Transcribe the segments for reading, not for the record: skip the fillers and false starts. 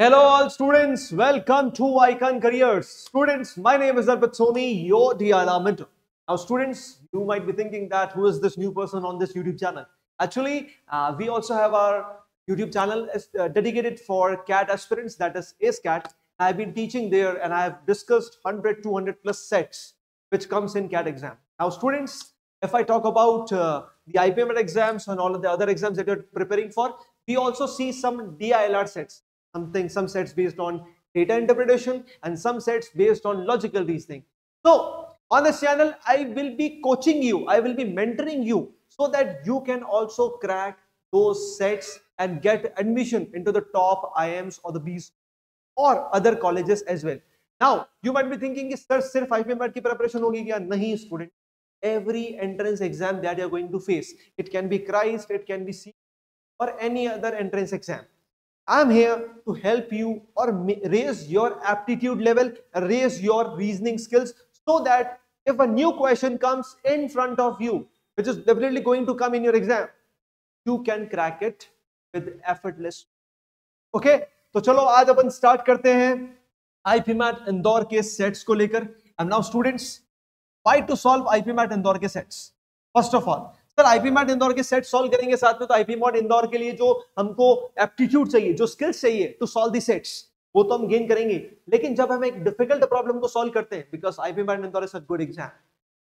Hello all students, welcome to Icon Careers. Students, my name is Arpit Soni, your DILR mentor. Now students, you might be thinking that who is this new person on this YouTube channel? Actually, we also have our YouTube channel dedicated for CAT aspirants, that is ACE-CAT. I've been teaching there and I have discussed 100, 200 plus sets which comes in CAT exam. Now students, if I talk about the IPMET exams and all of the other exams that you're preparing for, we also see some DILR sets. Some sets based on data interpretation and some sets based on logical reasoning. So on this channel, I will be coaching you, I will be mentoring you so that you can also crack those sets and get admission into the top IIMs or the Bs or other colleges as well. Now you might be thinking, sir, सिर्फ IPMET की preparation होगी क्या? नहीं student. Every entrance exam that you are going to face, it can be CRIST, it can be C or any other entrance exam. I'm here to help you or raise your aptitude level, raise your reasoning skills so that if a new question comes in front of you, which is definitely going to come in your exam, you can crack it with effortless. Okay, तो चलो आज अपन start करते हैं IPMET Indore के sets को लेकर. And now students, why to solve IPMET Indore के sets? First of all, sir IPMET Indore के सेट सॉल्व करेंगे साथ में, तो IPMET इंदौर के लिए जो हमको एप्टीट्यूड चाहिए, जो स्किल्स चाहिए टू सॉल्व दी सेट्स, वो तो हम गेन करेंगे. लेकिन जब हम एक डिफिकल्ट प्रॉब्लम को सॉल्व करते हैं, because IPMET Indore is a good exam,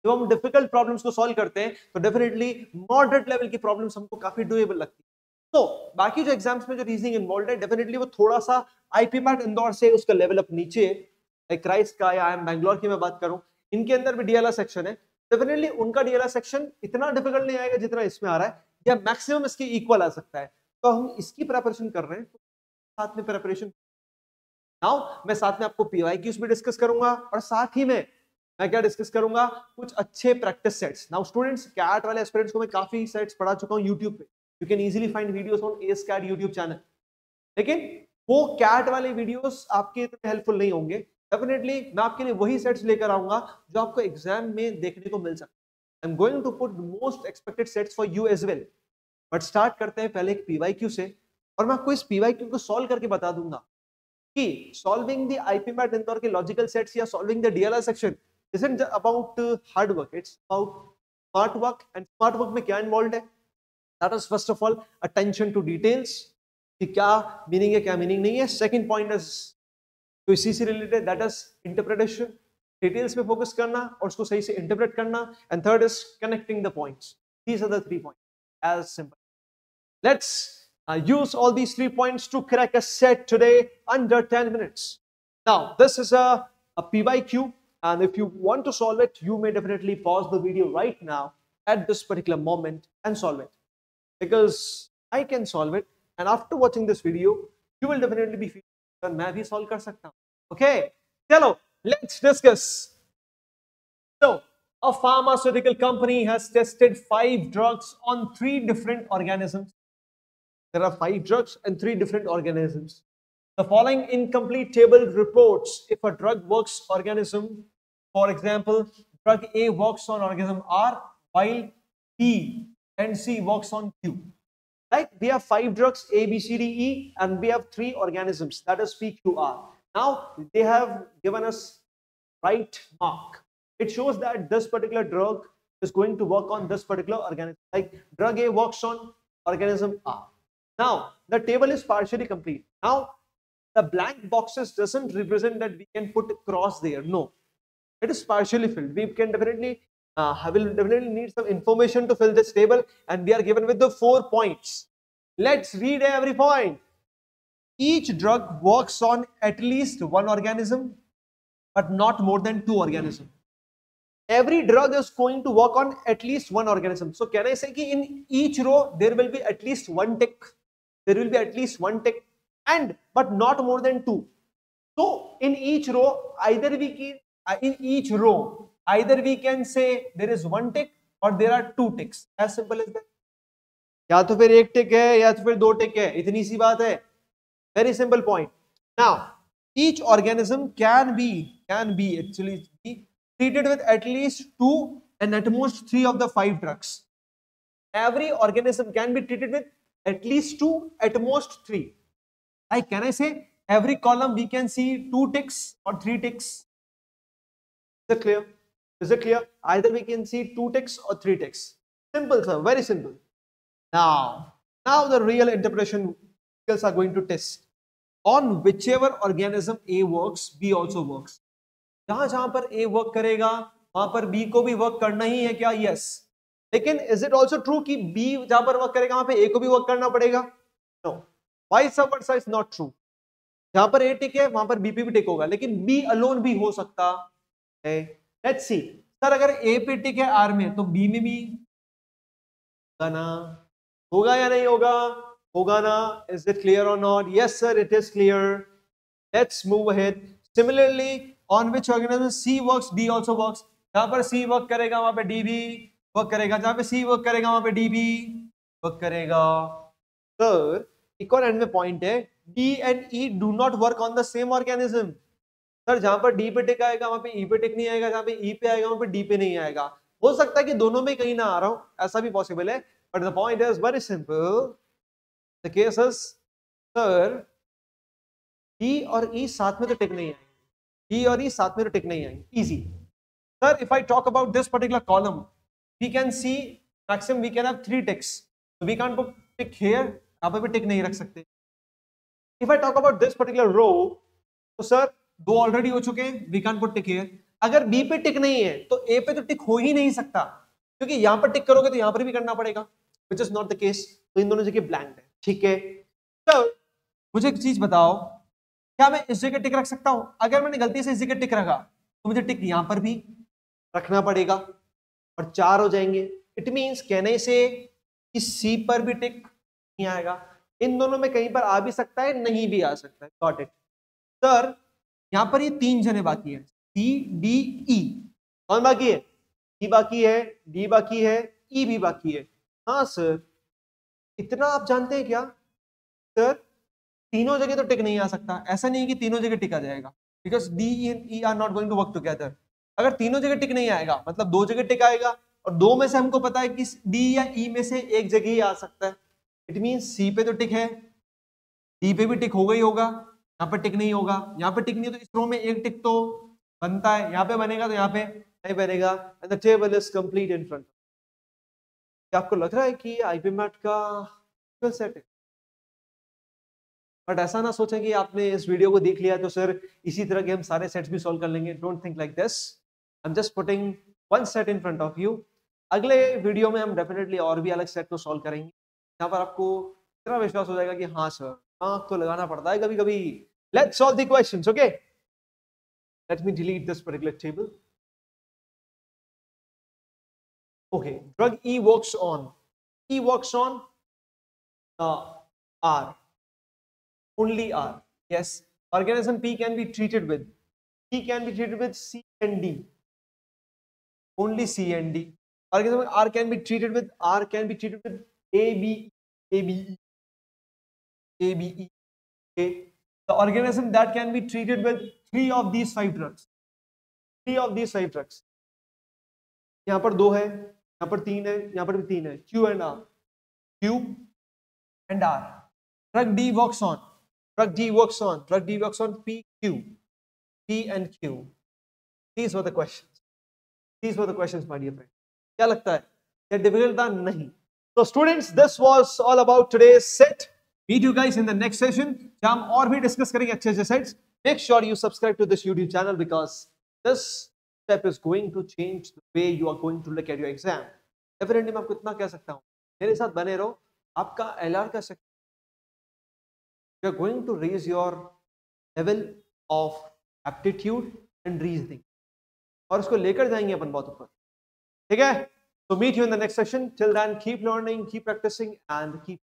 जब हम डिफिकल्ट प्रॉब्लम्स को सॉल्व करते हैं तो डेफिनेटली मॉडरेट लेवल की प्रॉब्लम्स हमको काफी डूएबल लगती है. तो बाकी जो एग्जाम्स में जो रीजनिंग इन्वॉल्व है, डेफिनेटली वो थोड़ा सा IPMET इंदौर से उसका लेवल अप नीचे है. क्राइस्ट का या IIM बैंगलोर की मैं बात करूं, इनके अंदर भी DLR सेक्शन है. डेफिनेटली उनका DLR सेक्शन इतना डिफिकल्ट नहीं आएगा जितना इसमें आ रहा है, या मैक्सिमम इसके इक्वल आ सकता है. तो हम इसकी प्रिपरेशन कर रहे हैं, तो साथ में प्रिपरेशन. नाउ मैं साथ में आपको PYQs भी डिस्कस करूंगा और साथ ही में मैं क्या डिस्कस करूंगा, कुछ अच्छे practice sets. Now students, CAT वाले एस्पिरेंट्स को मैं काफी सेट्स पढ़ा चुका हूं यूट्यूब पे. You can easily find videos on ACE-CAT YouTube channel. लेकिन वो कैट वाले वीडियोस आपके इतने हेल्पफुल नहीं होंगे. डेफिनेटली मैं आपके लिए वही सेट्स लेकर आऊंगा जो आपको एग्जाम में देखने को मिल सकता है. I am going to put most expected sets for you as well. But start करते हैं पहले एक PYQ से, और मैं आपको इस PYQ को सॉल्व करके बता दूंगा कि सॉल्विंग द IPMET इंदौर के लॉजिकल सेट्स या solving the DLR section isn't about hard work, it's about smart work. And smart work में क्या involved है? That is first of all attention to details, कि क्या मीनिंग है क्या मीनिंग नहीं है. सेकंड पॉइंट इज तो इसी से related, that is interpretation, details पे फोकस करना और उसको सही से इंटरप्रेट करना. And third is connecting the points. These are the 3 points, as simple. Let's use all these 3 points to crack a set today under 10 minutes. Now this is a PYQ, and if you want to solve it, you may definitely pause the video right now at this particular moment and solve it, because I can solve it, and after watching this video you will definitely be feeling that मैं भी solve कर सकता हूँ. Okay, चलो let's discuss. So a pharmaceutical company has tested 5 drugs on 3 different organisms. There are 5 drugs and 3 different organisms. The following incomplete table reports if a drug works organism. For example, drug A works on organism R, while B and C works on Q. Right? We have 5 drugs A, B, C, D, E, and we have 3 organisms, that is P, Q, R. Now they have given us right mark. It shows that this particular drug is going to work on this particular organism. Like drug A works on organism R. Now the table is partially complete. Now the blank boxes doesn't represent that we can put a cross there. No, it is partially filled. We can definitely will definitely need some information to fill this table, and we are given with the 4 points. Let's read every point. Each drug works on at least 1 organism, but not more than 2 organisms. Every drug is going to work on at least 1 organism. So can I say that in each row there will be at least 1 tick? There will be at least 1 tick, and but not more than 2. So in each row, either we can say there is 1 tick or there are 2 ticks. As simple as that. या तो फिर 1 tick है या तो फिर 2 tick है, इतनी सी बात है. Very simple point. Now each organism can be actually treated with at least 2 and at most 3 of the 5 drugs. Every organism can be treated with at least 2, at most 3. Like can I say every column we can see 2 ticks or 3 ticks. Is it clear? Is it clear? Either we can see 2 ticks or 3 ticks. Simple, sir. Very simple. Now the real interpretation skills are going to test. On whichever organism A works, B also works. जहां पर A work करेगा वहां पर B को भी work करना ही है क्या? यस. लेकिन इज इट ऑल्सो ट्रू कि B जहां पर वर्क करेगा वहां पे A को भी वर्क करना पड़ेगा? No. Vice versa is not true. जहां पर A टिक है वहां पर B पे भी टिक होगा, लेकिन B अलोन भी हो सकता है. Let's see. सर अगर A पे टिक है R में तो B में भी होगा ना? होगा या नहीं होगा? होगा ना? इज इट क्लियर और not? Yes sir, it is clear. Let's move ahead. Similarly on which organism C works, D also works. जहां पर C वर्क करेगा वहां पे D भी वर्क करेगा, जहां पे C वर्क करेगा वहां पे D भी वर्क करेगा. सर एक और एंड में पॉइंट है, D and E do not work on the same organism. Sir जहां पर D पे टिक आएगा वहां पे E पे टिक नहीं आएगा, जहां पे E पे आएगा वहां पे D पे नहीं आएगा. हो सकता है कि दोनों में कहीं ना आ रहा हूं, ऐसा भी पॉसिबल है. But the point is very simple. The case is sir D और E साथ में तो टिक नहीं आएंगे. E और E साथ में तो टिक नहीं आएंगे. Easy. Sir, if I talk about this particular column, we can see maximum we can have 3 ticks. So we can't put tick here. यहाँ पे भी टिक नहीं रख सकते. If I talk about this particular row, तो sir दो already हो चुके हैं. We can't put tick here. अगर B पे टिक नहीं है तो A पे तो टिक हो ही नहीं सकता, क्योंकि यहाँ पर टिक करोगे तो यहाँ पर भी करना पड़ेगा, which is not the case. तो इन दोनों जगह ब्लैंक है. ठीक है. तो मुझे एक चीज बताओ, क्या मैं इस जगह टिक रख सकता हूं? अगर मैंने गलती से इस जगह टिक रखा तो मुझे टिक यहां पर भी रखना पड़ेगा और 4 हो जाएंगे. इट मींस कहने से कि सी पर भी टिक नहीं आएगा. इन दोनों में कहीं पर आ भी सकता है, नहीं भी आ सकता है. Got it. सर यहां पर ये 3 जने बाकी है, सी डी ई. कौन बाकी है? सी बाकी है, डी बाकी है, ई भी बाकी है. हाँ सर, इतना आप जानते हैं क्या? सर तीनों जगह तो टिक नहीं आ सकता. ऐसा नहीं कि तीनों जगह टिक आ जाएगा, because D and E are not going to work together. अगर तीनों जगह टिक नहीं आएगा मतलब 2 जगह टिक आएगा, और 2 में से हमको पता है कि डी या ई में से एक जगह ही आ सकता है. इट मींस सी पे तो टिक है, डी पे भी टिक होगा ही होगा, यहाँ पे टिक नहीं होगा. यहाँ पे टिक नहीं है तो इस रो में एक टिक तो बनता है, यहाँ पे बनेगा तो यहाँ पे नहीं बनेगा. And the table is complete in front. क्या आपको लग रहा है कि आईपी मैट का सेट है? बट ऐसा ना सोचें कि आपने इस वीडियो को देख लिया तो सर इसी तरह के हम सारे सेट्स भी सॉल्व कर लेंगे. Don't think like this. I am just putting one set in front of you. अगले वीडियो में हम डेफिनेटली और भी अलग सेट को सॉल्व करेंगे, यहाँ पर आपको इतना विश्वास हो जाएगा कि हाँ सर आंख तो लगाना पड़ता है कभी कभी. Let's solve the questions. Okay, let me delete this particular table. Okay, drug E works on R. Only R. Yes. Organism P can be treated with C and D. Only C and D. Organism R can be treated with A, B, E. Okay. The organism that can be treated with 3 of these 5 drugs. यहाँ पर 2 है, यहाँ पर 3 है, यहाँ पर भी 3 है. Q and R. Drug D works on P, and Q. These were the questions, my dear friend. क्या लगता है? क्या difficult था? नहीं. So students, this was all about today's set. Meet you guys in the next session, जहाँ हम और भी discuss करेंगे अच्छे अच्छे sets. Make sure you subscribe to this YouTube channel because this step is going to change the way you are going to look at your exam. Definitely मैं आपको इतना कह सकता हूँ, मेरे साथ बने रहो. आपका LR का section, you are going to raise your level of aptitude and reasoning, और उसको लेकर जाएंगे अपन बहुत ऊपर. ठीक है? So meet you in the next session. Till then, keep learning, keep practicing, and keep